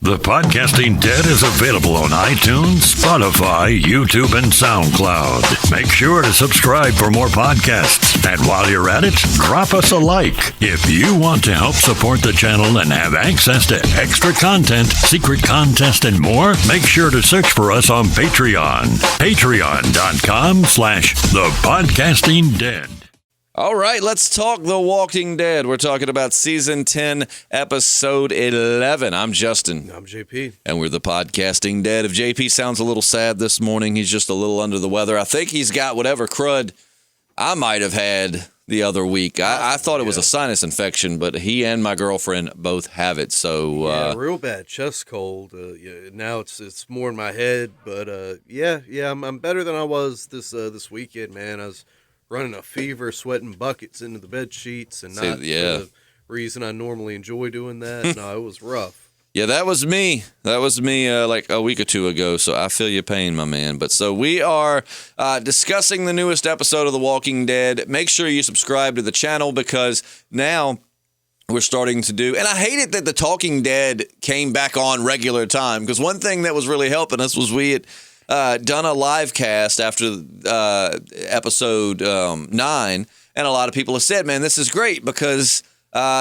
The Podcasting Dead is available on iTunes, Spotify, YouTube, and SoundCloud. Make sure to subscribe for more podcasts. And while you're at it, drop us a like. If you want to help support the channel and have access to extra content, secret contest, and more, make sure to search for us on Patreon. Patreon.com/ThePodcastingDead. All right, let's talk The Walking Dead. We're talking about Season 10, Episode 11. I'm Justin. I'm JP. And we're The Podcasting Dead. If JP sounds a little sad this morning, he's just a little under the weather. I think he's got whatever crud I might have had the other week. I thought it was a sinus infection, but he and my girlfriend both have it. So yeah, real bad chest cold. Now it's more in my head, but I'm better than I was this weekend, man. I was running a fever, sweating buckets into the bed sheets, and not for the reason I normally enjoy doing that. No, it was rough. Yeah, that was me. Like a week or two ago, so I feel your pain, my man. But so we are discussing the newest episode of The Walking Dead. Make sure you subscribe to the channel because now we're starting to do, and I hate it that The Talking Dead came back on regular time, because one thing that was really helping us was we had done a live cast after episode 9, and a lot of people have said, man, this is great because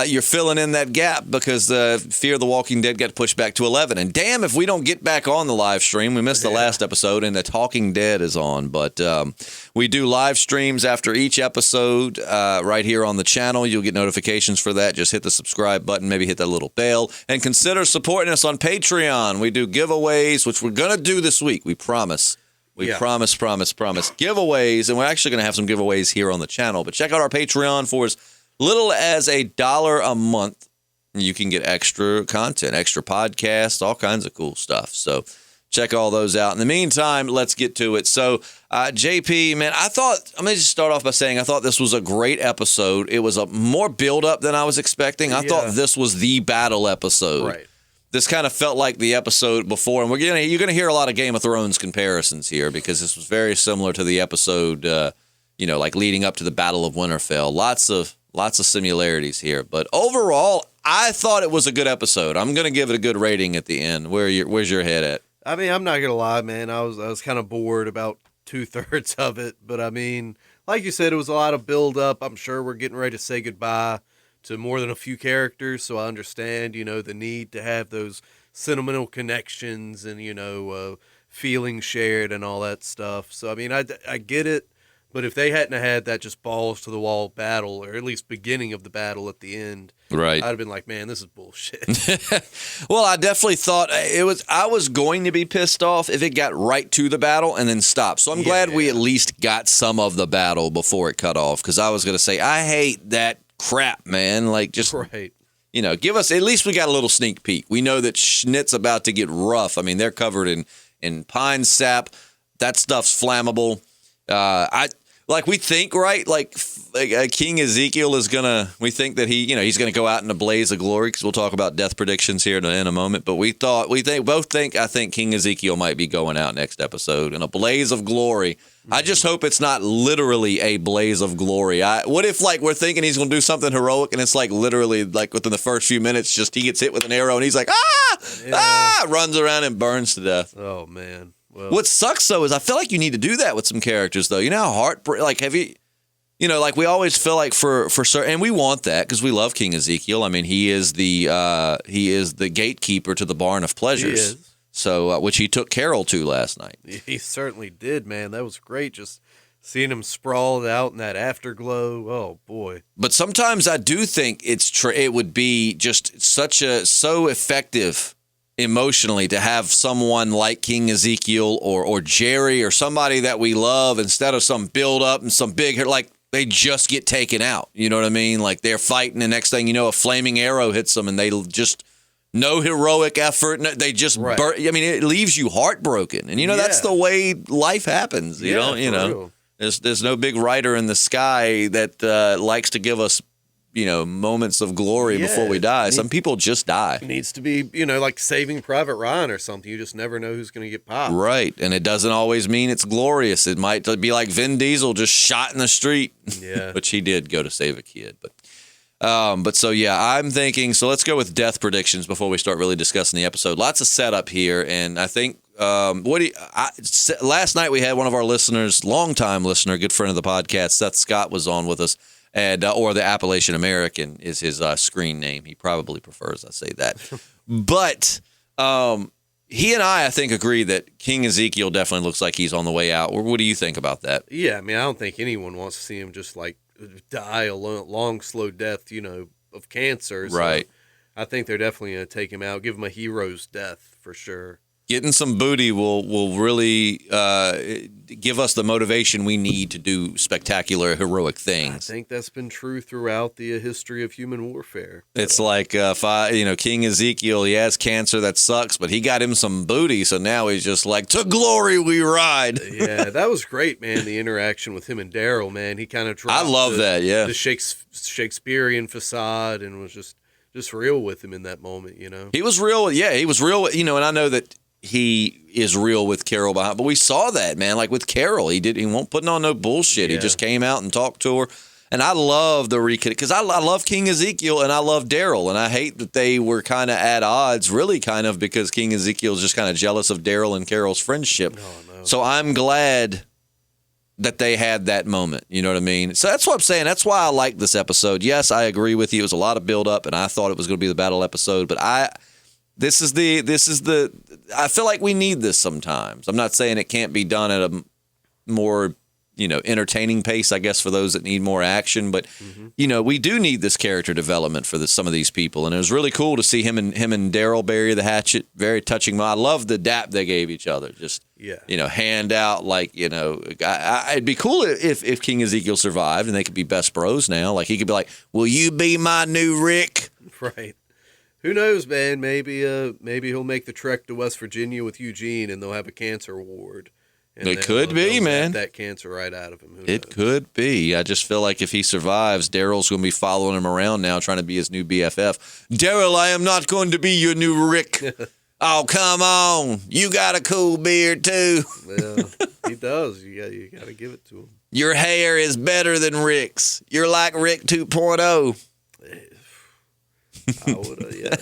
you're filling in that gap because Fear the Walking Dead got pushed back to 11. And damn, if we don't get back on the live stream, we missed the last episode, and The Talking Dead is on. But we do live streams after each episode right here on the channel. You'll get notifications for that. Just hit the subscribe button, maybe hit that little bell, and consider supporting us on Patreon. We do giveaways, which we're going to do this week. We promise. We promise giveaways, and we're actually going to have some giveaways here on the channel. But check out our Patreon for as little as $1 a month. You can get extra content, extra podcasts, all kinds of cool stuff. So check all those out. In the meantime, let's get to it. So, JP, man, I'm going to just start off by saying I thought this was a great episode. It was a more build-up than I was expecting. I thought this was the battle episode. Right. This kind of felt like the episode before, and you're going to hear a lot of Game of Thrones comparisons here because this was very similar to the episode, like leading up to the Battle of Winterfell. Lots of similarities here, but overall, I thought it was a good episode. I'm going to give it a good rating at the end. Where's your head at? I mean, I'm not gonna lie, man. I was kind of bored about 2/3 of it, but I mean, like you said, it was a lot of build up. I'm sure we're getting ready to say goodbye to more than a few characters, so I understand, the need to have those sentimental connections and feelings shared and all that stuff. So I mean, I get it. But if they hadn't had that just balls to the wall battle, or at least beginning of the battle at the end, right, I'd have been like, man, this is bullshit. Well, I definitely thought I was going to be pissed off if it got right to the battle and then stopped. So I'm glad we at least got some of the battle before it cut off, because I was going to say, I hate that crap, man. Like, just, give us, at least we got a little sneak peek. We know that Schnitt's about to get rough. I mean, they're covered in pine sap. That stuff's flammable. We think, right? Like King Ezekiel we think that he's gonna go out in a blaze of glory, because we'll talk about death predictions here in a moment. But I think King Ezekiel might be going out next episode in a blaze of glory. Mm-hmm. I just hope it's not literally a blaze of glory. What if we're thinking he's gonna do something heroic, and it's literally within the first few minutes, just he gets hit with an arrow and he's like, runs around and burns to death. Oh man. Well, what sucks, though, is I feel like you need to do that with some characters, though. You know how heartbreak, have you, we always feel like for certain, and we want that because we love King Ezekiel. I mean, he is the gatekeeper to the barn of pleasures. He is. So, which he took Carol to last night. He certainly did, man. That was great. Just seeing him sprawled out in that afterglow. Oh boy. But sometimes I do think it would be just so effective emotionally to have someone like King Ezekiel or Jerry or somebody that we love, instead of some build up and some big, they just get taken out. You know what I mean? Like they're fighting, and next thing you know, a flaming arrow hits them, and they just no heroic effort. They just burn. I mean, it leaves you heartbroken, and that's the way life happens. There's no big writer in the sky that likes to give us moments of glory before we die. Some people just die. It needs to be, like Saving Private Ryan or something. You just never know who's going to get popped. Right. And it doesn't always mean it's glorious. It might be like Vin Diesel just shot in the street. Yeah. Which he did go to save a kid. But But so, yeah, I'm thinking, so let's go with death predictions before we start really discussing the episode. Lots of setup here, and I think, last night we had one of our listeners, longtime listener, good friend of the podcast, Seth Scott, was on with us, and or the Appalachian American is his screen name. He probably prefers I say that. But he and I think, agree that King Ezekiel definitely looks like he's on the way out. What do you think about that? Yeah, I mean, I don't think anyone wants to see him just like die a long, slow death, of cancer. So right. I think they're definitely going to take him out, give him a hero's death for sure. Getting some booty will really give us the motivation we need to do spectacular, heroic things. I think that's been true throughout the history of human warfare. It's like, King Ezekiel, he has cancer, that sucks, but he got him some booty, so now he's just like, to glory we ride. Yeah, that was great, man, the interaction with him and Daryl, man. He kind of dropped the Shakespearean facade and was just real with him in that moment, He was real, yeah, he was real, and I know that he is real with Carol behind, but we saw that, man. Like with Carol, he won't put on no bullshit. Yeah. He just came out and talked to her, and I love the because I love King Ezekiel and I love Daryl, and I hate that they were kind of at odds, really kind of because King Ezekiel is just kind of jealous of Daryl and Carol's friendship. No. So I'm glad that they had that moment. You know what I mean? So that's what I'm saying. That's why I like this episode. Yes, I agree with you. It was a lot of build up, and I thought it was going to be the battle episode, but This is the. I feel like we need this sometimes. I'm not saying it can't be done at a more, entertaining pace, I guess, for those that need more action. But, we do need this character development for some of these people. And it was really cool to see him and Daryl bury the hatchet. Very touching. I love the dap they gave each other. Just, hand out like, it'd be cool if King Ezekiel survived and they could be best bros now. Like he could be like, will you be my new Rick? Right. Who knows, man? Maybe he'll make the trek to West Virginia with Eugene, and they'll have a cancer ward. And it could be, man. That cancer right out of him. It could be. I just feel like if he survives, Daryl's going to be following him around now, trying to be his new BFF. Daryl, I am not going to be your new Rick. Oh, come on. You got a cool beard, too. Well, he does. You got to give it to him. Your hair is better than Rick's. You're like Rick 2.0. I would, yeah.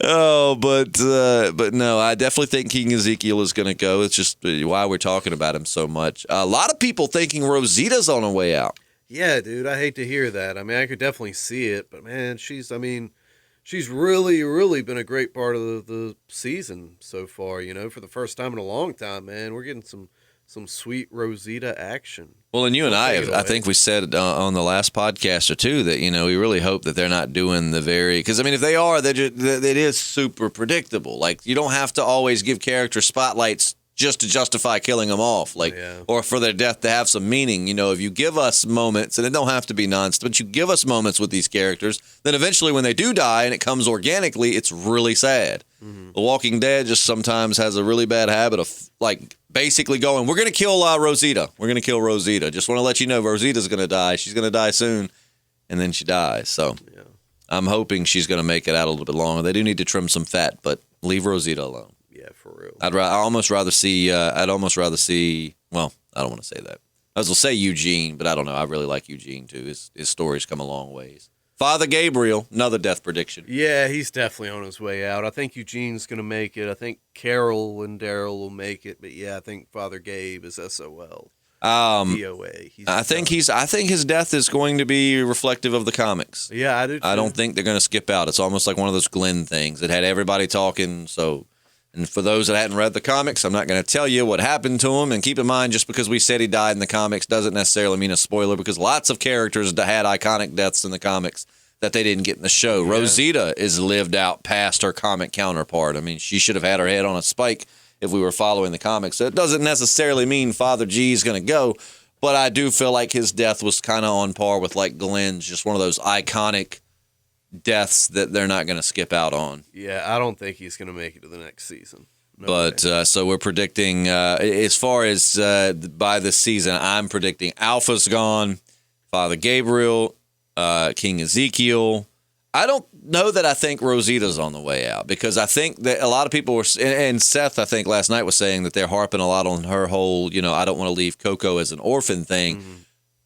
Oh, but no, I definitely think King Ezekiel is going to go. It's just why we're talking about him so much. A lot of people thinking Rosita's on her way out. Yeah, dude, I hate to hear that. I mean, I could definitely see it, but man, she's really, really been a great part of the season so far. For the first time in a long time, man, we're getting some sweet Rosita action. Well, and you and I think we said on the last podcast or two that, we really hope that they're not doing because, if they are, it is super predictable. Like, you don't have to always give characters spotlights just to justify killing them off, or for their death to have some meaning. If you give us moments, and it don't have to be nonstop, but you give us moments with these characters, then eventually when they do die and it comes organically, it's really sad. Mm-hmm. The Walking Dead just sometimes has a really bad habit of, basically going, we're going to kill Rosita. We're going to kill Rosita. Just want to let you know Rosita's going to die. She's going to die soon. And then she dies. So I'm hoping she's going to make it out a little bit longer. They do need to trim some fat, but leave Rosita alone. Yeah, for real. I'd almost rather see, well, I don't want to say that. I was going to say Eugene, but I don't know. I really like Eugene too. His stories come a long ways. Father Gabriel, another death prediction. Yeah, he's definitely on his way out. I think Eugene's going to make it. I think Carol and Daryl will make it. But yeah, I think Father Gabe is SOL. DOA. I think his death is going to be reflective of the comics. Yeah, I do too. I don't think they're going to skip out. It's almost like one of those Glenn things that had everybody talking. And for those that hadn't read the comics, I'm not going to tell you what happened to him. And keep in mind, just because we said he died in the comics doesn't necessarily mean a spoiler, because lots of characters had iconic deaths in the comics that they didn't get in the show. Yeah. Rosita is lived out past her comic counterpart. She should have had her head on a spike if we were following the comics. So it doesn't necessarily mean Father G is going to go, but I do feel like his death was kind of on par with Glenn's, just one of those iconic deaths that they're not going to skip out on. Yeah, I don't think he's going to make it to the next season. So we're predicting, as far as by this season, I'm predicting Alpha's gone, Father Gabriel, King Ezekiel. I don't know that I think Rosita's on the way out, because I think that a lot of people were, and Seth, I think last night was saying that they're harping a lot on her whole, I don't want to leave Coco as an orphan thing. Mm-hmm.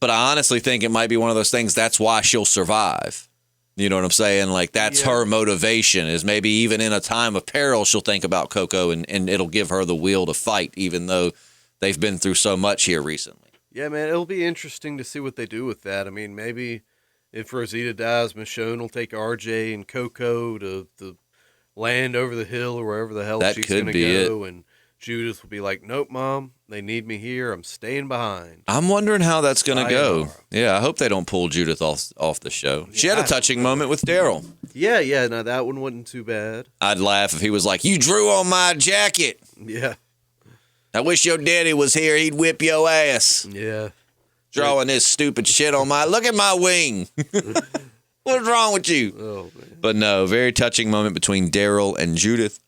But I honestly think it might be one of those things. That's why she'll survive. You know what I'm saying? Like, that's her motivation, is maybe even in a time of peril, she'll think about Coco and it'll give her the will to fight, even though they've been through so much here recently. Yeah, man, it'll be interesting to see what they do with that. I mean, maybe if Rosita dies, Michonne will take RJ and Coco to the land over the hill or wherever the hell she's going to go. And Judith will be like, nope, Mom, they need me here. I'm staying behind. I'm wondering how that's going to go. Yeah, I hope they don't pull Judith off the show. She had a touching moment with Daryl. Yeah, no, that one wasn't too bad. I'd laugh if he was like, you drew on my jacket. Yeah. I wish your daddy was here. He'd whip your ass. Yeah. Drawing this stupid shit on my... Look at my wing. What's wrong with you? Oh, man. But no, very touching moment between Daryl and Judith.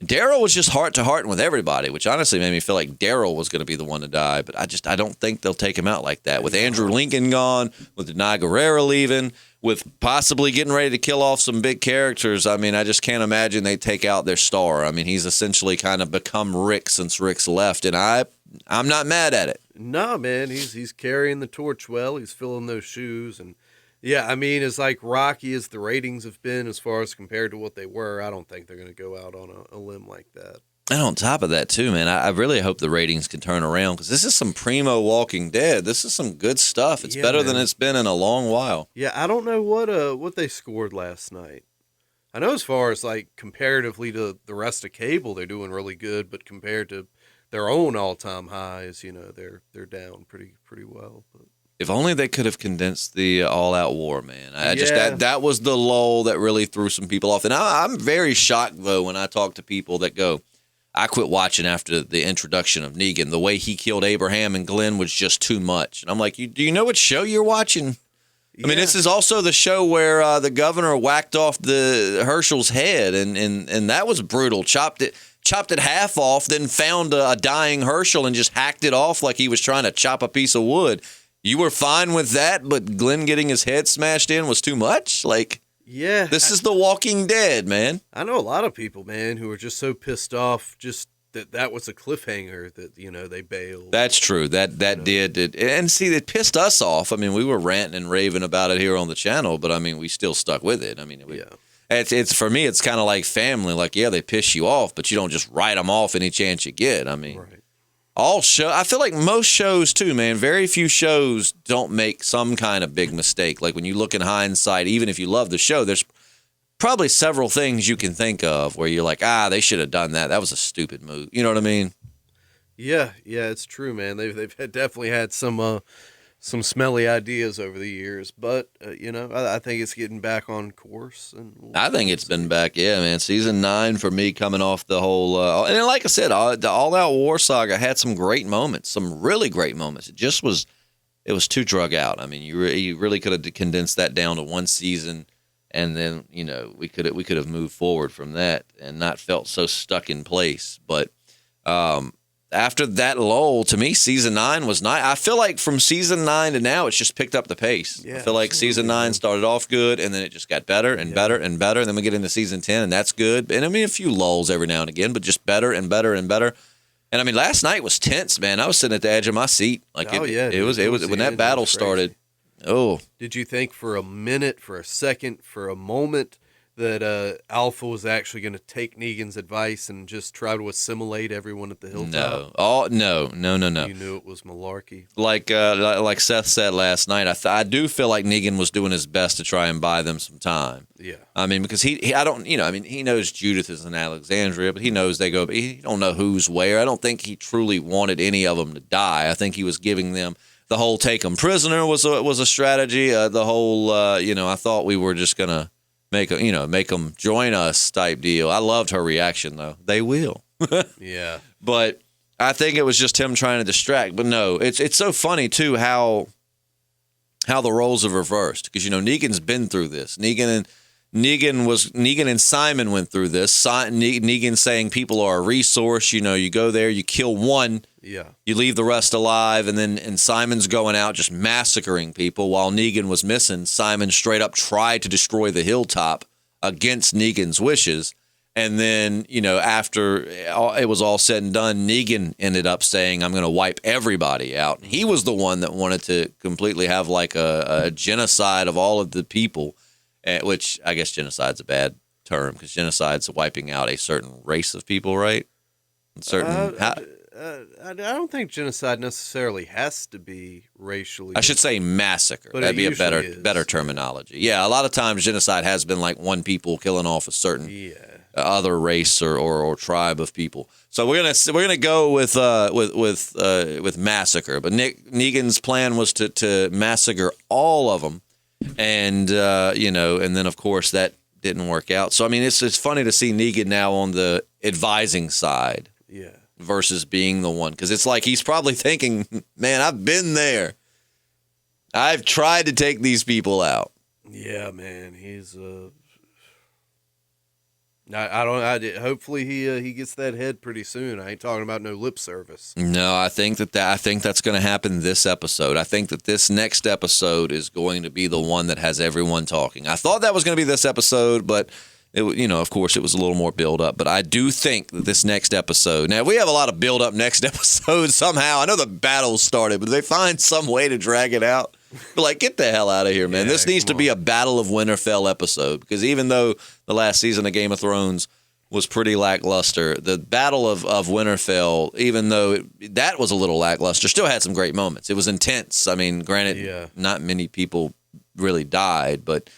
Daryl was just heart-to-heart with everybody, which honestly made me feel like Daryl was going to be the one to die. But I don't think they'll take him out like that. With Andrew Lincoln gone, with Denai Guerrero leaving, with possibly getting ready to kill off some big characters, I mean, I just can't imagine they take out their star. I mean, he's essentially kind of become Rick since Rick's left, and I'm not mad at it. No, man, he's carrying the torch well. He's filling those shoes, and yeah, I mean, as like rocky as the ratings have been as far as compared to what they were, I don't think they're going to go out on a limb like that. And on top of that, too, man, I really hope the ratings can turn around, because this is some primo Walking Dead. This is some good stuff. It's better than it's been in a long while. Yeah, I don't know what they scored last night. I know as far as like comparatively to the rest of cable, they're doing really good, but compared to their own all-time highs, you know, they're down pretty well. But if only they could have condensed the all-out war, man. That was the lull that really threw some people off. And I'm very shocked, though, when I talk to people that go, I quit watching after the introduction of Negan. The way he killed Abraham and Glenn was just too much. And I'm like, do you know what show you're watching? I mean, this is also the show where the governor whacked off the Herschel's head, and that was brutal. Chopped it half off, then found a dying Herschel and just hacked it off like he was trying to chop a piece of wood. You were fine with that, but Glenn getting his head smashed in was too much? Like, yeah. This is The Walking Dead, man. I know a lot of people, man, who are just so pissed off just that was a cliffhanger that, you know, they bailed. That's true. That did. And see, it pissed us off. I mean, we were ranting and raving about it here on the channel, but I mean, we still stuck with it. I mean, it's for me, it's kind of like family. Like, yeah, they piss you off, but you don't just write them off any chance you get. I mean, right. I feel like most shows too, man, very few shows don't make some kind of big mistake. Like when you look in hindsight, even if you love the show, there's probably several things you can think of where you're like, they should have done that. That was a stupid move. You know what I mean? Yeah, it's true, man. They've definitely had some smelly ideas over the years, but you know, I think it's getting back on course. And I think it's been back, yeah, man. Season 9 for me, coming off the whole, and then, like I said, the All Out War saga had some great moments, some really great moments. It was too drug out. I mean, you really could have condensed that down to one season, and then, you know, we could have moved forward from that and not felt so stuck in place. But after that lull, to me, season 9 was nice. I feel like from season 9 to now, it's just picked up the pace. Yeah, I feel like season 9 started off good, and then it just got better and better and better. And then we get into season 10, and that's good. And I mean, a few lulls every now and again, but just better and better and better. And I mean, last night was tense, man. I was sitting at the edge of my seat. Like, it was when that battle started. Oh, did you think for a minute, for a second, for a moment that Alpha was actually going to take Negan's advice and just try to assimilate everyone at the Hilltop? No. You knew it was malarkey. Like Seth said last night, I do feel like Negan was doing his best to try and buy them some time. Yeah. I mean, because he knows Judith is in Alexandria, but he knows they go, but he don't know who's where. I don't think he truly wanted any of them to die. I think he was giving them the whole take them prisoner was a strategy. The whole, I thought we were just going to make them join us type deal. I loved her reaction, though. They will. Yeah. But I think it was just him trying to distract. But no, it's so funny, too, how the roles have reversed. Because, Negan's been through this. Negan and Simon went through this. Negan saying people are a resource. You go there, you kill one. Yeah. You leave the rest alive, and Simon's going out just massacring people while Negan was missing. Simon straight up tried to destroy the Hilltop against Negan's wishes. And then, after it was all said and done, Negan ended up saying, I'm going to wipe everybody out. He was the one that wanted to completely have like a genocide of all of the people, which I guess genocide's a bad term because genocide's wiping out a certain race of people, right? I don't think genocide necessarily has to be racially. I should say massacre. But that'd be a is. better terminology. Yeah, a lot of times genocide has been like one people killing off a certain other race or tribe of people. So we're gonna go with massacre. But Negan's plan was to massacre all of them, and and then of course that didn't work out. So I mean, it's funny to see Negan now on the advising side. Yeah. Versus being the one, because it's like he's probably thinking, man, I've been there. I've tried to take these people out. Yeah, man, he's hopefully he gets that head pretty soon. I ain't talking about no lip service. No, I think that's going to happen this episode. I think that this next episode is going to be the one that has everyone talking. I thought that was going to be this episode, but of course, it was a little more build up, but I do think that this next episode. Now, we have a lot of build up next episode somehow. I know the battle started, but they find some way to drag it out. But like, get the hell out of here, man! This needs to be a Battle of Winterfell episode because even though the last season of Game of Thrones was pretty lackluster, the Battle of Winterfell, even though that was a little lackluster, still had some great moments. It was intense. I mean, granted, not many people really died, but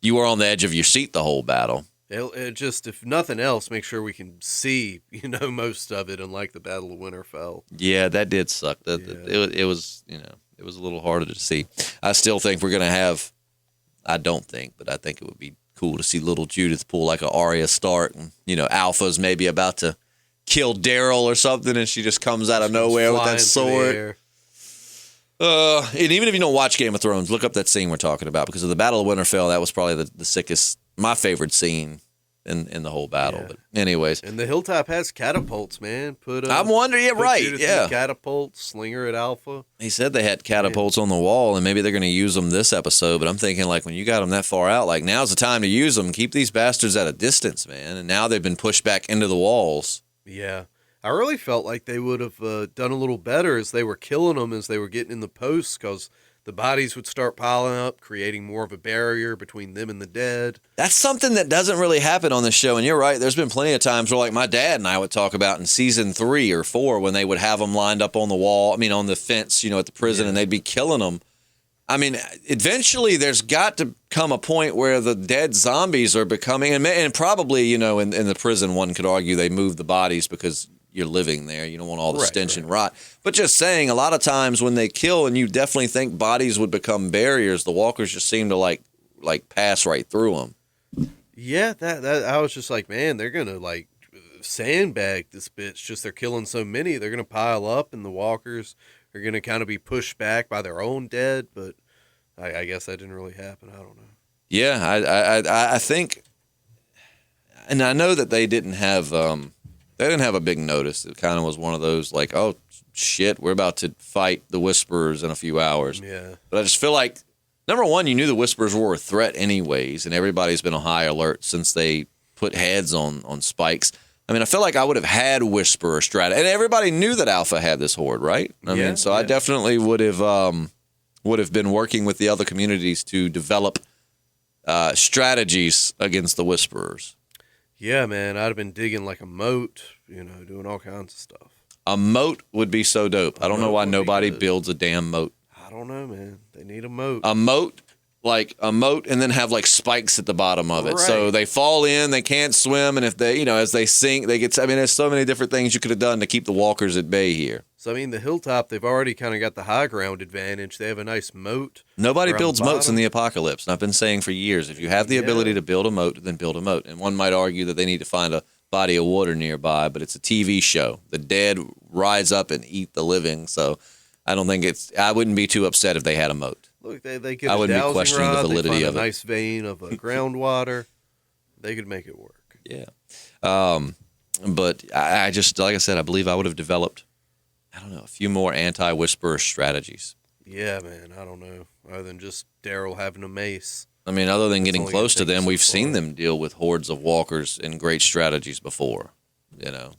you were on the edge of your seat the whole battle. It just, if nothing else, make sure we can see, most of it, unlike the Battle of Winterfell. Yeah, that did suck. It was, it was a little harder to see. I still think we're going to have, I don't think, but I think it would be cool to see little Judith pull like a Arya Stark. And, Alpha's maybe about to kill Daryl or something, and she just comes out of nowhere with that sword. And even if you don't watch Game of Thrones, look up that scene we're talking about because of the Battle of Winterfell. That was probably the sickest, my favorite scene in the whole battle. Yeah. But anyways, and the Hilltop has catapults, man. I'm wondering, right? Yeah, catapults, slinger at Alpha. He said they had catapults on the wall, and maybe they're going to use them this episode. But I'm thinking, like, when you got them that far out, like now's the time to use them. Keep these bastards at a distance, man. And now they've been pushed back into the walls. Yeah. I really felt like they would have done a little better as they were killing them, as they were getting in the posts, because the bodies would start piling up, creating more of a barrier between them and the dead. That's something that doesn't really happen on this show. And you're right. There's been plenty of times where, like, my dad and I would talk about in season 3 or 4 when they would have them lined up on the wall, on the fence, at the prison, and they'd be killing them. I mean, eventually there's got to come a point where the dead zombies are becoming, and probably, in the prison, one could argue they move the bodies because you're living there. You don't want all the stench and rot. But just saying, a lot of times when they kill, and you definitely think bodies would become barriers, the walkers just seem to like pass right through them. Yeah, that I was just like, man, they're gonna like sandbag this bitch. Just they're killing so many, they're gonna pile up, and the walkers are gonna kind of be pushed back by their own dead. But I guess that didn't really happen. I don't know. Yeah, I think, and I know that they didn't have. They didn't have a big notice. It kind of was one of those like, oh, shit, we're about to fight the Whisperers in a few hours. Yeah. But I just feel like, number one, you knew the Whisperers were a threat anyways, and everybody's been on high alert since they put heads on spikes. I feel like I would have had Whisperer strategy. And everybody knew that Alpha had this horde, right? I definitely would have been working with the other communities to develop strategies against the Whisperers. Yeah, man, I'd have been digging like a moat, doing all kinds of stuff. A moat would be so dope. I don't know why nobody builds a damn moat. I don't know, man. They need a moat. A moat, and then have like spikes at the bottom of it. Right. So they fall in, they can't swim, and if they, as they sink, they get. There's so many different things you could have done to keep the walkers at bay here. So the Hilltop, they've already kind of got the high ground advantage. They have a nice moat. Nobody builds moats in the apocalypse. And I've been saying for years, if you have the ability to build a moat, then build a moat. And one might argue that they need to find a body of water nearby, but it's a TV show. The dead rise up and eat the living. So I don't think I wouldn't be too upset if they had a moat. Look, they could. I wouldn't be questioning the validity of it. A nice vein of groundwater. They could make it work. Yeah. But I just, like I said, I believe I would have developed, a few more anti-Whisperer strategies. Yeah, man, I don't know. Other than just Daryl having a mace. I mean, other than getting only close to gonna take them, you so we've seen far. them deal with hordes of walkers and great strategies before, you know.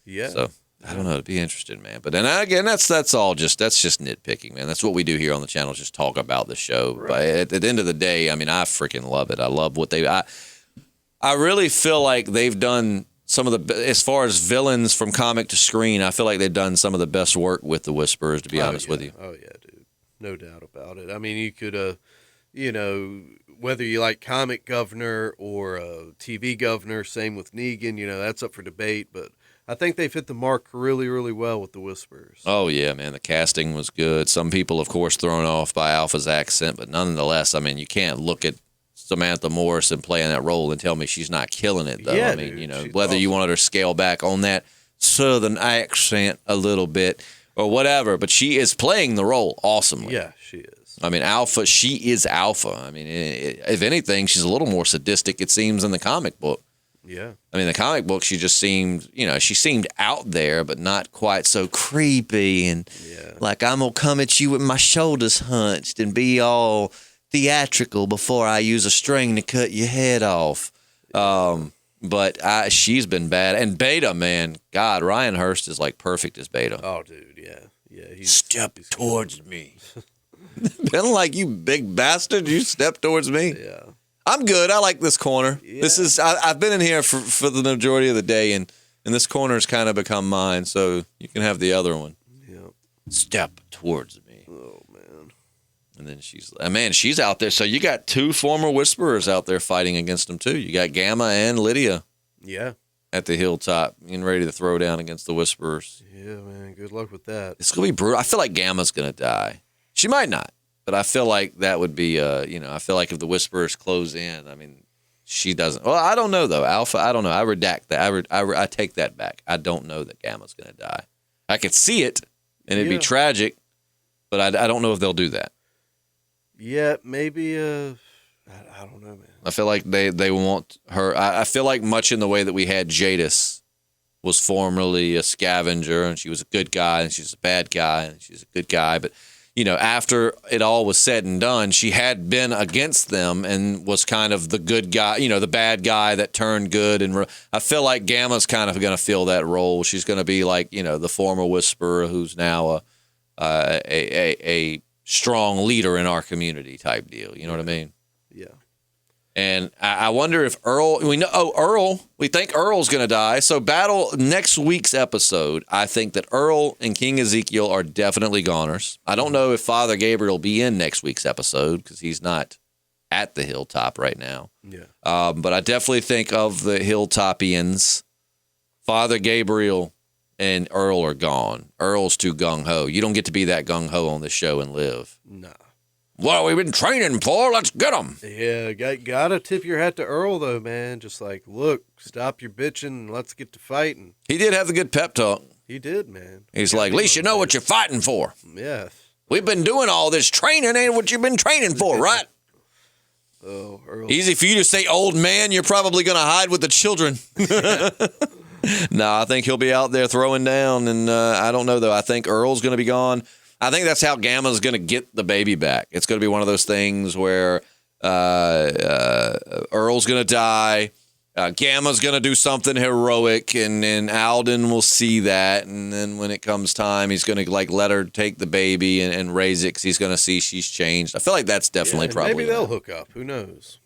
Yeah. So I don't know. It'd be interesting, man. But then again, that's just nitpicking, man. That's what we do here on the channel, just talk about the show. Right. But at the end of the day, I mean, I freaking love it. I love what I really feel like they've done some of the, as far as villains from comic to screen, I feel like they've done some of the best work with the Whisperers, to be honest with you. Oh yeah, dude. No doubt about it. I mean, you could, you know, whether you like comic governor or TV governor, same with Negan, you know, that's up for debate. But I think they've hit the mark really, really well with the Whisperers. Oh, yeah, man. The casting was good. Some people, of course, thrown off by Alpha's accent, but nonetheless, I mean, you can't look at Samantha Morrison playing that role and tell me she's not killing it, though. Yeah, I mean, dude, you know, she's whether awesome. you wanted her to scale back on that southern accent a little bit or whatever, but she is playing the role awesomely. Yeah, she is. I mean, Alpha, she is Alpha. I mean, if anything, she's a little more sadistic, it seems, in the comic book. Yeah. I mean, the comic book, she just seemed, you know, she seemed out there, but not quite so creepy and like, I'm going to come at you with my shoulders hunched and be all theatrical before I use a string to cut your head off. But she's been bad. And Beta, man, God, Ryan Hurst is like perfect as Beta. Oh, dude, yeah. Yeah. Step towards me. Been like, you big bastard, you step towards me. Yeah. I'm good. I like this corner. Yeah. This is I've been in here for the majority of the day, and this corner has kind of become mine. So you can have the other one. Yeah. Step towards me. Oh, man. And then she's out there. So you got two former Whisperers out there fighting against them too. You got Gamma and Lydia Yeah. at the Hilltop, getting ready to throw down against the Whisperers. Yeah, man. Good luck with that. It's gonna be brutal. I feel like Gamma's gonna die. She might not, but I feel like that would be, you know, I feel like if the Whisperers close in, I mean, she doesn't. Well, I don't know though. Alpha, I don't know. I redact that. I take that back. I don't know that Gamma's gonna die. I could see it, and it'd be tragic, but I don't know if they'll do that. Yeah, maybe. I don't know, man. I feel like they want her. I feel like much in the way that we had Jadis was formerly a scavenger, and she was a good guy, and she's a bad guy, and she's a good guy. But, you know, after it all was said and done, she had been against them and was kind of the good guy, you know, the bad guy that turned good. And I feel like Gamma's kind of going to fill that role. She's going to be like, you know, the former Whisperer who's now a strong leader in our community type deal. You know what I mean? Yeah. And I wonder if Earl, we think Earl's going to die. So battle next week's episode, I think that Earl and King Ezekiel are definitely goners. I don't know if Father Gabriel will be in next week's episode because he's not at the Hilltop right now. Yeah. But I definitely think of the Hilltopians, Father Gabriel and Earl are gone. Earl's too gung-ho. You don't get to be that gung-ho on this show and live. Nah. What we've been training for, let's get them. Yeah, gotta tip your hat to Earl, though, man. Just like, look, stop your bitching and let's get to fighting. He did have the good pep talk. He did, man. He's like, at least you know what you're fighting for. Yeah. We've been doing all this training, ain't what you've been training for, right? Oh, Earl. Easy for you to say, old man, you're probably going to hide with the children. No, I think he'll be out there throwing down, and I don't know, though. I think Earl's going to be gone. I think that's how Gamma's going to get the baby back. It's going to be one of those things where Earl's going to die, Gamma's going to do something heroic, and Alden will see that, and then when it comes time, he's going to like let her take the baby and raise it because he's going to see she's changed. I feel like that's definitely probably maybe they'll hook up. Who knows?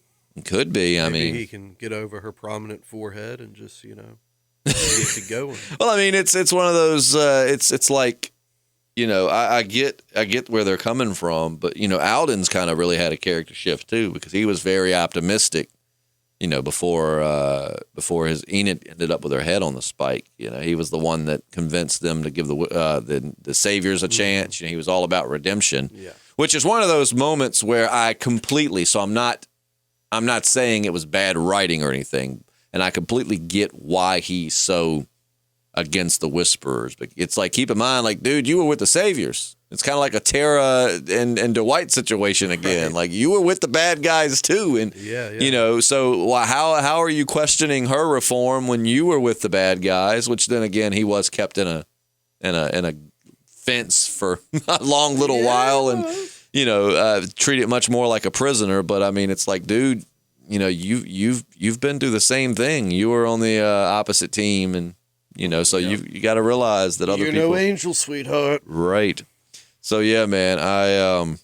Could be. I Maybe mean, he can get over her prominent forehead and just, you know, get it going. well, I mean, it's one of those. It's like, you know, I get where they're coming from, but you know, Alden's kind of really had a character shift too because he was very optimistic. You know, before his Enid ended up with her head on the spike. You know, he was the one that convinced them to give the saviors a chance. You know, he was all about redemption. Yeah. Which is one of those moments where I completely. So I'm not saying it was bad writing or anything, and I completely get why he's so against the Whisperers. But it's like, keep in mind, like, dude, you were with the saviors. It's kind of like a Tara and Dwight situation again. Right. Like, you were with the bad guys too, and you know. So how are you questioning her reform when you were with the bad guys? Which then again, he was kept in a fence for a long little while, and treat it much more like a prisoner. But I mean, it's like, dude, you've been through the same thing. You were on the opposite team, and so you got to realize that other people. You're no angel, sweetheart. Right. So yeah, man,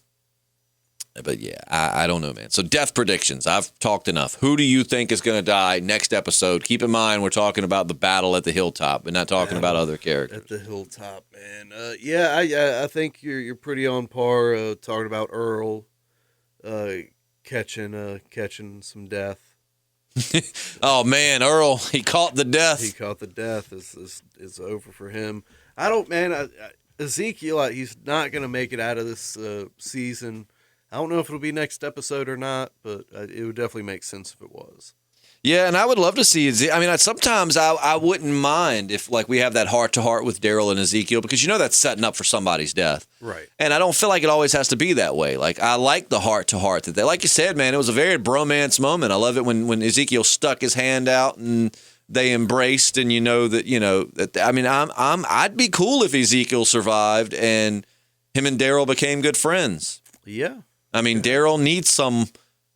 but yeah, I don't know, man. So death predictions. I've talked enough. Who do you think is going to die next episode? Keep in mind, we're talking about the battle at the Hilltop. We're not talking about other characters. At the Hilltop, man. I think you're pretty on par talking about Earl catching some death. Oh man, Earl, he caught the death. He caught the death. Is over for him. I don't, man. Ezekiel, he's not going to make it out of this season. I don't know if it'll be next episode or not, but it would definitely make sense if it was. Yeah, and I would love to see Ezekiel. I mean, sometimes I wouldn't mind if we have that heart-to-heart with Daryl and Ezekiel, because that's setting up for somebody's death. Right. And I don't feel like it always has to be that way. Like, I like the heart-to-heart that like you said, man, it was a very bromance moment. I love it when Ezekiel stuck his hand out and they embraced, and I mean, I'd be cool if Ezekiel survived and him and Daryl became good friends. Yeah. I mean, Daryl needs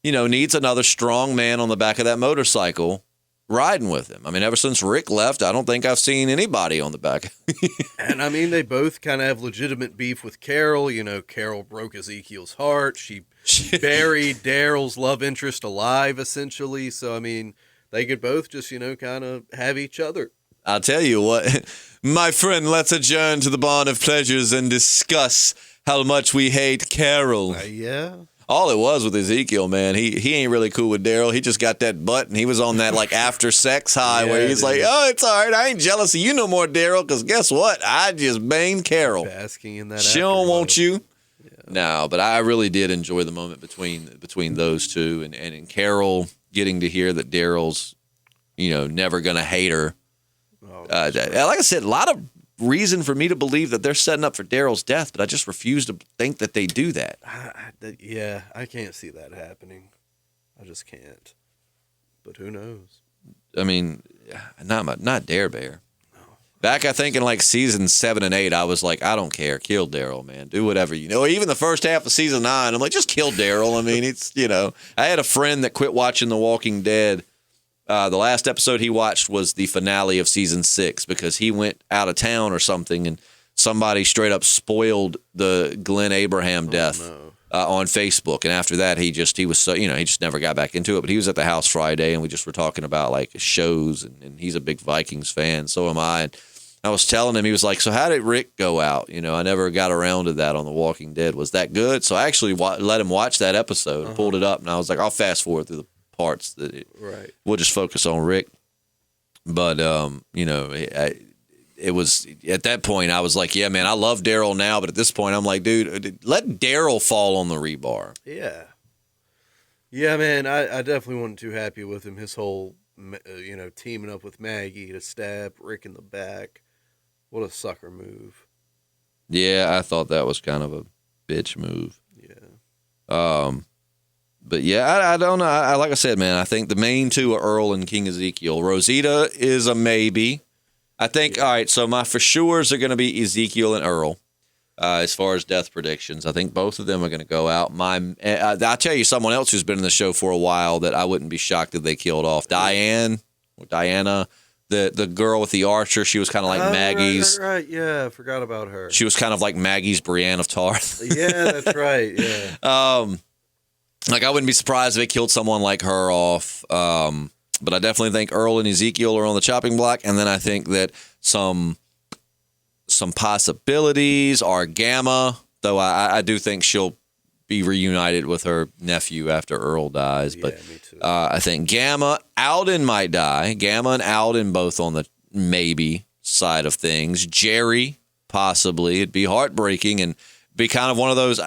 needs another strong man on the back of that motorcycle riding with him. I mean, ever since Rick left, I don't think I've seen anybody on the back. And I mean, they both kind of have legitimate beef with Carol. Carol broke Ezekiel's heart. She buried Daryl's love interest alive, essentially. So, I mean, they could both just, kind of have each other. I'll tell you what, my friend, let's adjourn to the barn of pleasures and discuss how much we hate Carol. Yeah. All it was with Ezekiel, man, he ain't really cool with Daryl. He just got that butt, and he was on that after sex high where he's like, oh, it's all right. I ain't jealous of you no more, Daryl, because guess what? I just banged Carol. Basking in that. She don't want you. Yeah. No, but I really did enjoy the moment between those two, and Carol getting to hear that Daryl's, never going to hate her. Oh, like I said, a lot of reason for me to believe that they're setting up for Daryl's death, but I just refuse to think that they do that. I can't see that happening. I just can't. But who knows? I mean, not Dare Bear. No. Back, I think, in season 7 and 8, I was like, I don't care. Kill Daryl, man. Do whatever Even the first half of season 9, I'm like, just kill Daryl. I mean, it's, I had a friend that quit watching The Walking Dead. The last episode he watched was the finale of season 6 because he went out of town or something, and somebody straight up spoiled the Glenn Abraham death on Facebook. And after that, he was so, he just never got back into it. But he was at the house Friday, and we just were talking about shows, and he's a big Vikings fan. So am I. And I was telling him, he was like, so how did Rick go out? I never got around to that on The Walking Dead. Was that good? So I actually let him watch that episode, pulled it up, and I was like, I'll fast forward through the parts that we'll just focus on Rick. But it was at that point I was like, yeah, man, I love Daryl now, but at this point I'm like, dude, let Daryl fall on the rebar. Yeah, man, I definitely wasn't too happy with him. His whole teaming up with Maggie to stab Rick in the back. What a sucker move. Yeah, I thought that was kind of a bitch move. But yeah, I don't know. Like I said, man, I think the main two are Earl and King Ezekiel. Rosita is a maybe. I think, all right, so my for sure's are going to be Ezekiel and Earl as far as death predictions. I think both of them are going to go out. I'll tell you someone else who's been in the show for a while that I wouldn't be shocked if they killed off. Diana, the girl with the archer, she was kind of like Maggie's. Right, yeah, I forgot about her. She was kind of like Maggie's Brienne of Tarth. Yeah, that's right, yeah. I wouldn't be surprised if they killed someone like her off. But I definitely think Earl and Ezekiel are on the chopping block. And then I think that some possibilities are Gamma, though I do think she'll be reunited with her nephew after Earl dies. But me too. I think Gamma, Alden might die. Gamma and Alden both on the maybe side of things. Jerry, possibly. It'd be heartbreaking and be kind of one of those...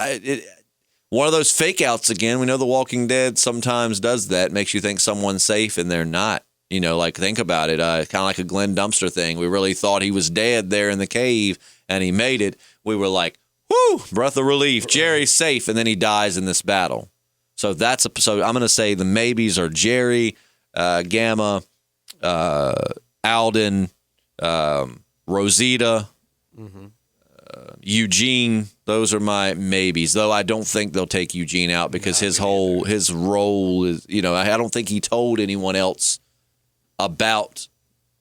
One of those fake outs again. We know The Walking Dead sometimes does that. Makes you think someone's safe and they're not. Think about it. Kind of like a Glenn Dumpster thing. We really thought he was dead there in the cave and he made it. We were like, whoo, breath of relief. Jerry's safe. And then he dies in this battle. So so I'm going to say the maybes are Jerry, Gamma, Alden, Rosita, Eugene, those are my maybes. Though I don't think they'll take Eugene out because his role is, I don't think he told anyone else about,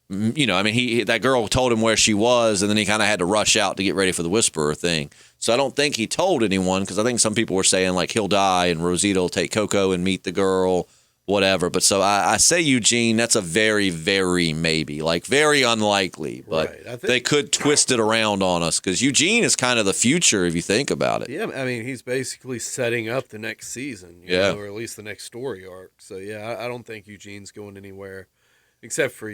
that girl told him where she was, and then he kind of had to rush out to get ready for the Whisperer thing. So I don't think he told anyone, because I think some people were saying like he'll die and Rosita will take Coco and meet the girl, whatever. But so I say Eugene, that's a very, very maybe, like very unlikely. But they could twist it around on us because Eugene is kind of the future if you think about it. Yeah, I mean, he's basically setting up the next season, or at least the next story arc. So, yeah, I don't think Eugene's going anywhere except for,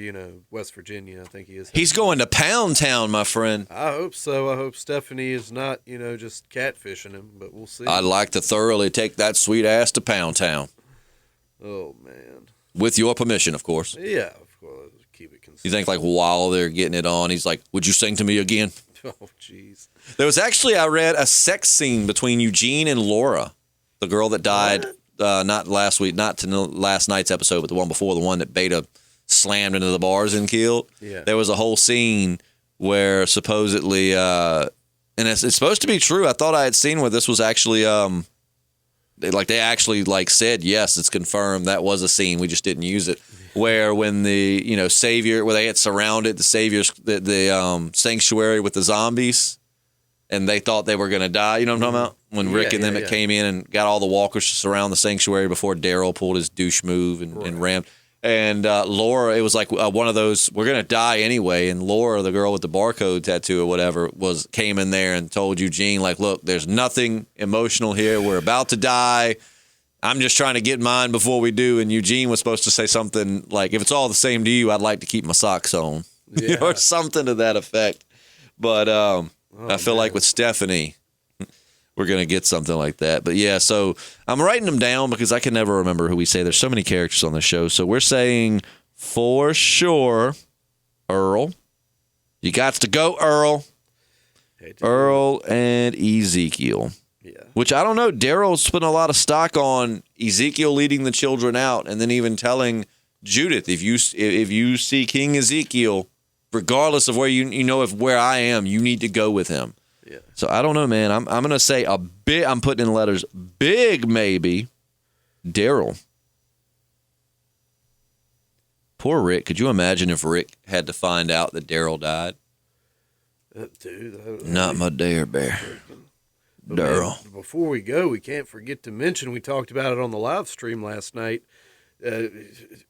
West Virginia. I think he is. He's going to Pound Town, my friend. I hope so. I hope Stephanie is not, just catfishing him, but we'll see. I'd like to thoroughly take that sweet ass to Pound Town. Oh, man. With your permission, of course. Yeah, of course. Keep it consistent. You think, like, while they're getting it on, he's like, would you sing to me again? Oh, jeez. There was actually, I read, a sex scene between Eugene and Laura, the girl that died not last week, not to last night's episode, but the one before, the one that Beta slammed into the bars and killed. Yeah. There was a whole scene where supposedly, and it's supposed to be true. I thought I had seen where this was actually... They actually said, yes, it's confirmed that was a scene. We just didn't use it. Where when the, Savior, where they had surrounded the Savior's, the sanctuary with the zombies and they thought they were going to die. You know what I'm talking about? When Rick and them came in and got all the walkers to surround the sanctuary before Daryl pulled his douche move and rammed. And Laura, it was like one of those, we're going to die anyway. And Laura, the girl with the barcode tattoo or whatever, came in there and told Eugene, like, look, there's nothing emotional here. We're about to die. I'm just trying to get mine before we do. And Eugene was supposed to say something like, if it's all the same to you, I'd like to keep my socks on. Yeah. Or something to that effect. But I feel like with Stephanie, we're going to get something like that. But yeah, so I'm writing them down because I can never remember who we say. There's so many characters on the show. So we're saying for sure, Earl. You got to go, Earl. Earl and Ezekiel. Yeah. Which I don't know. Daryl's putting a lot of stock on Ezekiel leading the children out and then even telling Judith, if you see King Ezekiel, regardless of where where I am, you need to go with him. Yeah. So I don't know, man. I'm gonna say I'm putting in letters big maybe. Daryl. Poor Rick. Could you imagine if Rick had to find out that Daryl died? Dude, not my dare bear. Daryl. Before we go, we can't forget to mention we talked about it on the live stream last night.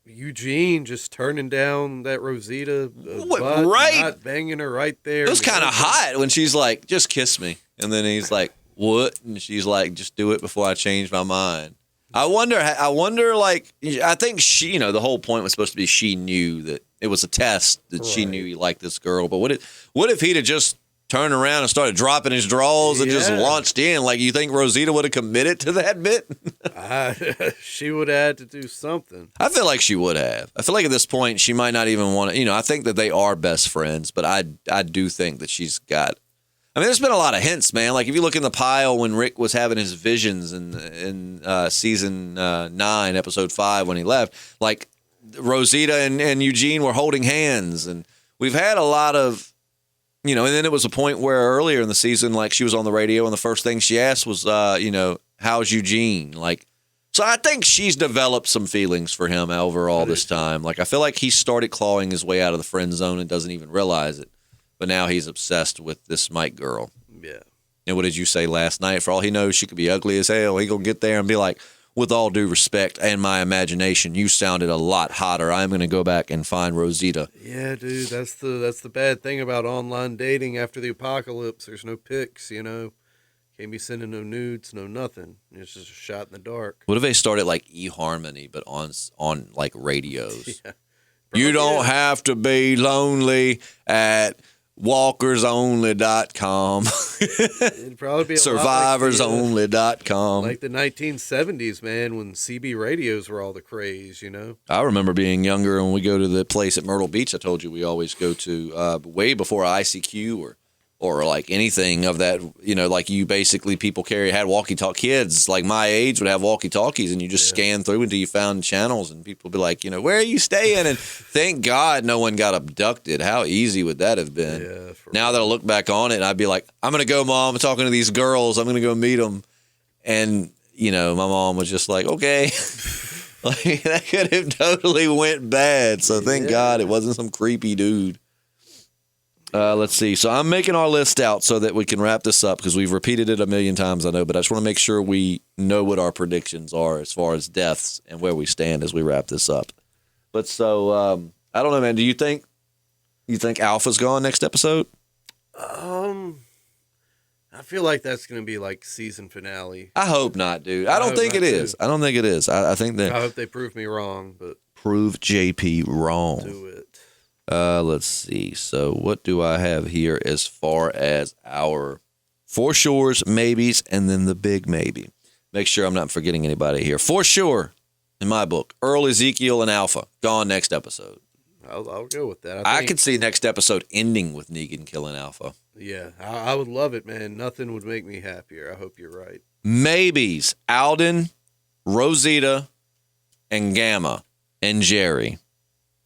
Eugene just turning down that Rosita butt, not banging her right there. It was kind of hot when she's like, just kiss me. And then he's like, what? And she's like, just do it before I change my mind. I wonder, I think she, the whole point was supposed to be she knew that it was a test, that she knew he liked this girl. But what if he'd have just turned around and started dropping his draws and just launched in? Like, you think Rosita would have committed to that bit? She would have had to do something. I feel like she would have. I feel like at this point, she might not even want to, I think that they are best friends, but I do think that she's got, there's been a lot of hints, man. Like, if you look in the pile when Rick was having his visions in season 9, episode 5, when he left, like, Rosita and Eugene were holding hands, and we've had a lot of, and then it was a point where earlier in the season, like, she was on the radio and the first thing she asked was, how's Eugene? Like, so I think she's developed some feelings for him overall this time. Like, I feel like he started clawing his way out of the friend zone and doesn't even realize it. But now he's obsessed with this Mike girl. Yeah. And what did you say last night? For all he knows, she could be ugly as hell. He gonna get there and be like, with all due respect and my imagination, you sounded a lot hotter. I'm going to go back and find Rosita. Yeah, dude, that's the bad thing about online dating after the apocalypse. There's no pics, Can't be sending no nudes, no nothing. It's just a shot in the dark. What if they started like eHarmony, but on like radios? Yeah. You don't have to be lonely at walkersonly.com. It'd probably be survivorsonly.com. Like the 1970s, man, when CB radios were all the craze, I remember being younger and we go to the place at Myrtle Beach I told you we always go to way before ICQ or or like anything of that, like you basically people had walkie-talkie. Kids like my age would have walkie-talkies, and you just scan through until you found channels, and people would be like, where are you staying? And thank God no one got abducted. How easy would that have been? Yeah, now that I look back on it, and I'd be like, I'm going to go, Mom. I'm talking to these girls. I'm going to go meet them. And, my mom was just like, okay. Like, that could have totally went bad. So thank God it wasn't some creepy dude. Let's see. So I'm making our list out so that we can wrap this up because we've repeated it a million times, I know, but I just want to make sure we know what our predictions are as far as deaths and where we stand as we wrap this up. But so, I don't know, man. Do you think Alpha's gone next episode? I feel like that's going to be like season finale. I hope not, dude. I don't think it is. I don't think it is. I think that. I hope they prove me wrong, but. Prove JP wrong. Do it. Let's see. So what do I have here as far as our for sures, maybes, and then the big maybe? Make sure I'm not forgetting anybody here. For sure, in my book, Earl, Ezekiel, and Alpha gone next episode. I'll go with that. I could see next episode ending with Negan killing Alpha. Yeah, I would love it, man. Nothing would make me happier. I hope you're right. Maybes, Alden, Rosita, and Gamma, and Jerry.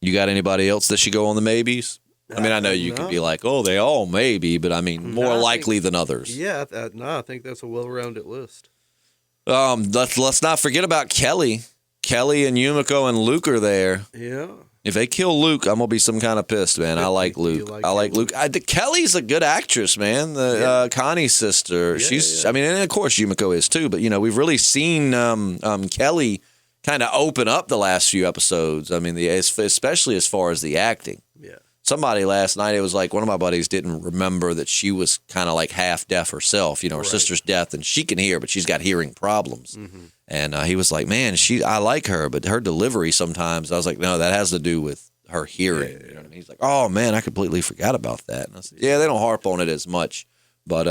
You got anybody else that should go on the maybes? I mean, I know you could be like, oh, they all maybe, but I mean, more likely than others. Yeah, I think that's a well-rounded list. Let's not forget about Kelly. Kelly and Yumiko and Luke are there. Yeah. If they kill Luke, I'm gonna be some kind of pissed, man. I like Luke. I like Luke. Kelly's a good actress, man. The Connie's sister. She's. I mean, and of course Yumiko is too. But we've really seen Kelly kind of open up the last few episodes. I mean, especially as far as the acting. Yeah. Somebody last night, it was like one of my buddies didn't remember that she was kind of like half deaf herself. Her sister's deaf and she can hear, but she's got hearing problems. Mm-hmm. And he was like, man, I like her, but her delivery sometimes, I was like, no, that has to do with her hearing. You know what I mean? He's like, oh man, I completely forgot about that. And I said, yeah, they don't harp on it as much, but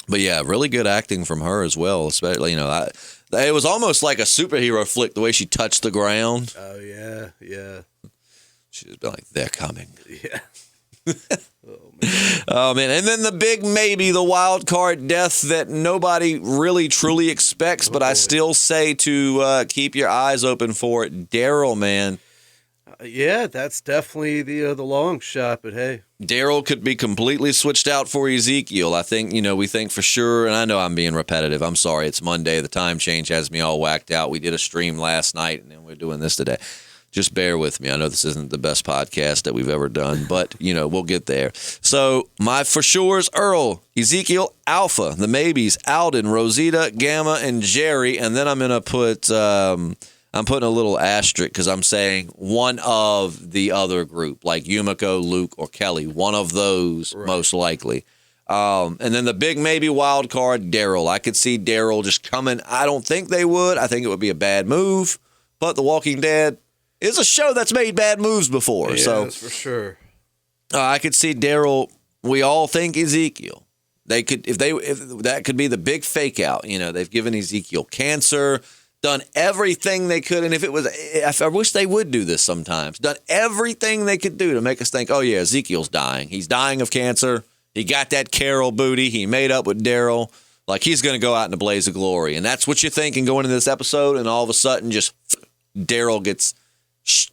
yeah, really good acting from her as well. Especially, it was almost like a superhero flick the way she touched the ground. Oh yeah, yeah. She was like, they're coming. Yeah. Oh man, and then the big maybe, the wild card death that nobody really truly expects, but I still say to keep your eyes open for it. Daryl, man. Yeah, that's definitely the long shot, but hey. Daryl could be completely switched out for Ezekiel. I think, we think for sure, and I know I'm being repetitive. I'm sorry, it's Monday. The time change has me all whacked out. We did a stream last night, and then we're doing this today. Just bear with me. I know this isn't the best podcast that we've ever done, but, we'll get there. So my for sure's Earl, Ezekiel, Alpha, the maybes, Alden, Rosita, Gamma, and Jerry. And then I'm going to put, I'm putting a little asterisk because I'm saying one of the other group, like Yumiko, Luke, or Kelly, one of those most likely. And then the big maybe wild card, Daryl. I could see Daryl just coming. I don't think they would. I think it would be a bad move, but The Walking Dead is a show that's made bad moves before. Yeah, so that's for sure. I could see Daryl. We all think Ezekiel. They could, if that could be the big fake out. They've given Ezekiel cancer, done everything they could, and I wish they would do this sometimes. Done everything they could do to make us think, oh yeah, Ezekiel's dying. He's dying of cancer. He got that Carol booty. He made up with Daryl. Like he's going to go out in a blaze of glory, and that's what you're thinking going into this episode. And all of a sudden, just Daryl gets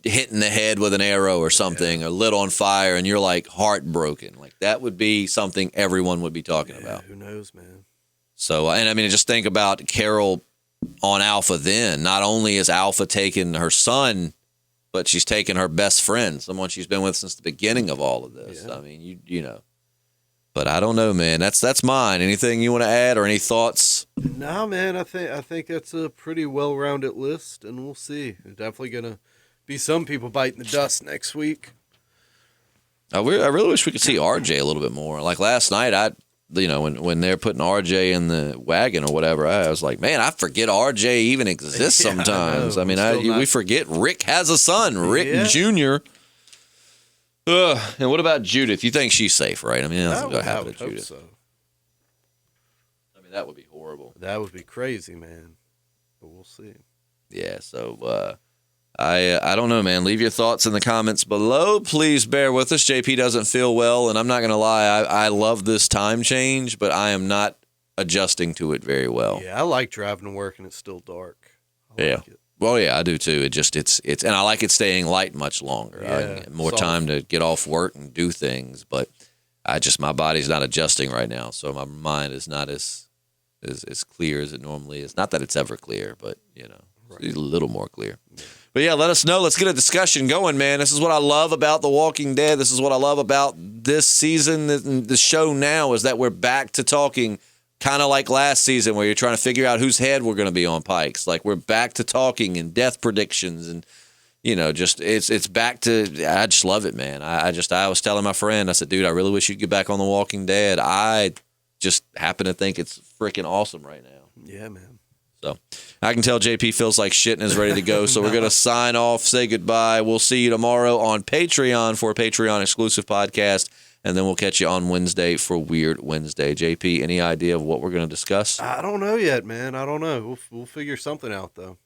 hit in the head with an arrow or something, or lit on fire, and you're like heartbroken. Like that would be something everyone would be talking about. Who knows, man? So, and I mean, just think about Carol on Alpha then. Not only is Alpha taking her son, but she's taking her best friend, someone she's been with since the beginning of all of this. Yeah. I mean, you know. But I don't know, man. That's mine. Anything you want to add or any thoughts? No, man. I think that's a pretty well-rounded list, and we'll see. There's definitely gonna be some people biting the dust next week. I really wish we could see RJ a little bit more. Like last night, when they're putting RJ in the wagon or whatever, I was like, man, I forget RJ even exists sometimes. I mean, we forget Rick has a son, Rick Jr. And what about Judith? You think she's safe, right? I mean, nothing's going to happen to Judith. So. I mean, that would be horrible. That would be crazy, man. But we'll see. Yeah, so I don't know, man. Leave your thoughts in the comments below. Please bear with us. JP doesn't feel well, and I'm not going to lie. I love this time change, but I am not adjusting to it very well. Yeah, I like driving to work and it's still dark. I like it. Well, yeah, I do too. It's and I like it staying light much longer. Yeah, More time to get off work and do things, but my body's not adjusting right now, so my mind is not as clear as it normally is. Not that it's ever clear, but it's a little more clear. Yeah. But yeah, let us know. Let's get a discussion going, man. This is what I love about The Walking Dead. This is what I love about this season. The show now is that we're back to talking kind of like last season where you're trying to figure out whose head we're going to be on Pikes. Like we're back to talking and death predictions and, just it's back to, I just love it, man. I was telling my friend, I said, dude, I really wish you'd get back on The Walking Dead. I just happen to think it's freaking awesome right now. Yeah, man. So I can tell JP feels like shit and is ready to go. So we're going to sign off, say goodbye. We'll see you tomorrow on Patreon for a Patreon exclusive podcast. And then we'll catch you on Wednesday for Weird Wednesday. JP, any idea of what we're going to discuss? I don't know yet, man. I don't know. We'll figure something out, though.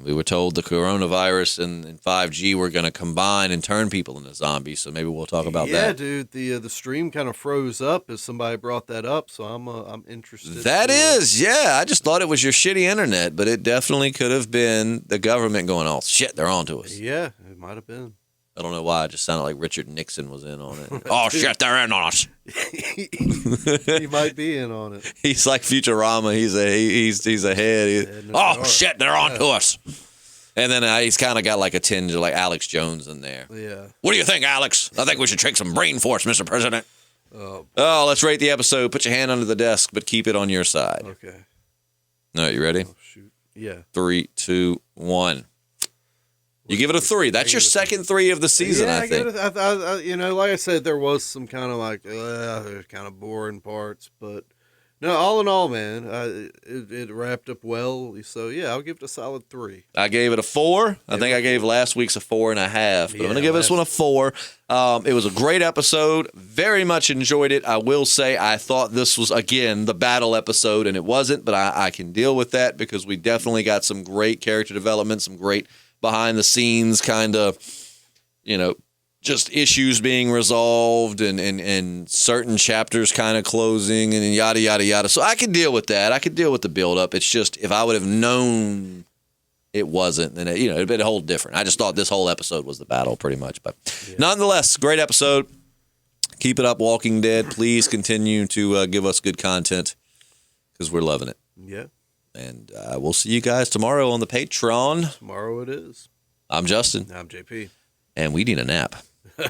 We were told the coronavirus and 5G were going to combine and turn people into zombies, so maybe we'll talk about that. Yeah, dude, the stream kind of froze up as somebody brought that up, so I'm interested. Yeah. I just thought it was your shitty internet, but it definitely could have been the government going, oh, shit, they're on to us. Yeah, it might have been. I don't know why. It just sounded like Richard Nixon was in on it. Oh, shit, they're in on us. He might be in on it. He's like Futurama. He's ahead. Shit, they're on to us. And then he's kind of got like a tinge of like Alex Jones in there. Yeah. What do you think, Alex? I think we should take some brain force, Mr. President. Oh, let's rate the episode. Put your hand under the desk, but keep it on your side. Okay. All right, you ready? Oh, shoot. Yeah. 3, 2, 1. You give it a 3. That's your second 3 of the season, I think. Like I said, there was some kind of like, kind of boring parts, but no, all in all, man, it wrapped up well. So yeah, I'll give it a solid 3. I gave it a 4. I think I gave last week's a 4.5, but I'm going to give this one a 4. It was a great episode. Very much enjoyed it. I will say I thought this was, again, the battle episode, and it wasn't, but I can deal with that because we definitely got some great character development, some great behind the scenes kind of, just issues being resolved and certain chapters kind of closing and yada, yada, yada. So I could deal with that. I could deal with the buildup. It's just if I would have known it wasn't, then it'd been a whole different. I just thought this whole episode was the battle pretty much. But nonetheless, great episode. Keep it up, Walking Dead. Please continue to give us good content because we're loving it. Yeah. And we'll see you guys tomorrow on the Patreon. Tomorrow it is. I'm Justin. I'm JP. And we need a nap.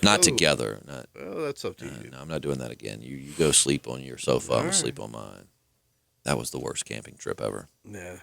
Not together. That's up to you. No, I'm not doing that again. You go sleep on your sofa. I'm going to sleep on mine. That was the worst camping trip ever. Yeah.